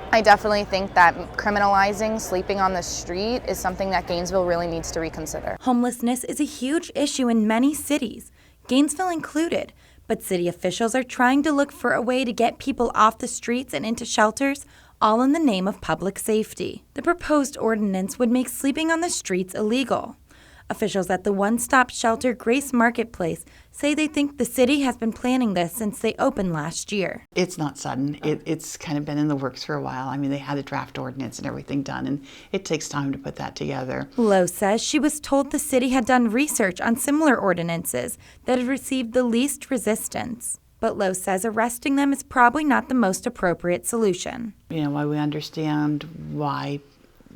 I definitely think that criminalizing sleeping on the street is something that Gainesville really needs to reconsider. Homelessness is a huge issue in many cities, Gainesville included, but city officials are trying to look for a way to get people off the streets and into shelters, all in the name of public safety. The proposed ordinance would make sleeping on the streets illegal. Officials at the one-stop shelter Grace Marketplace say they think the city has been planning this since they opened last year. It's not sudden. It's kind of been in the works for a while. I mean, they had a draft ordinance and everything done, and it takes time to put that together. Lowe says she was told the city had done research on similar ordinances that had received the least resistance. But Lowe says arresting them is probably not the most appropriate solution. You know, while we understand why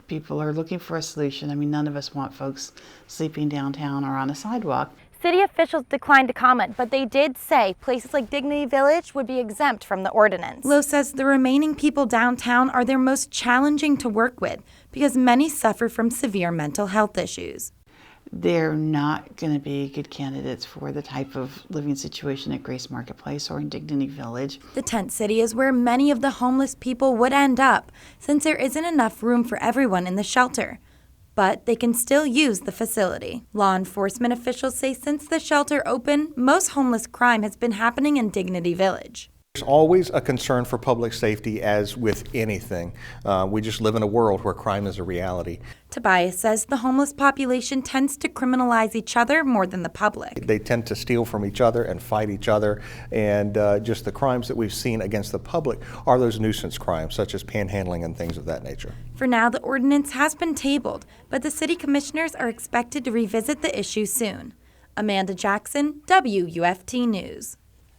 people are looking for a solution, I mean, none of us want folks sleeping downtown or on a sidewalk. City officials declined to comment, but they did say places like Dignity Village would be exempt from the ordinance. Lowe says the remaining people downtown are their most challenging to work with because many suffer from severe mental health issues. They're not going to be good candidates for the type of living situation at Grace Marketplace or in Dignity Village. The tent city is where many of the homeless people would end up, since there isn't enough room for everyone in the shelter. But they can still use the facility. Law enforcement officials say since the shelter opened, most homeless crime has been happening in Dignity Village. There's always a concern for public safety, as with anything. We just live in a world where crime is a reality. Tobias says the homeless population tends to criminalize each other more than the public. They tend to steal from each other and fight each other, and just the crimes that we've seen against the public are those nuisance crimes, such as panhandling and things of that nature. For now, the ordinance has been tabled, but the city commissioners are expected to revisit the issue soon. Amanda Jackson, WUFT News.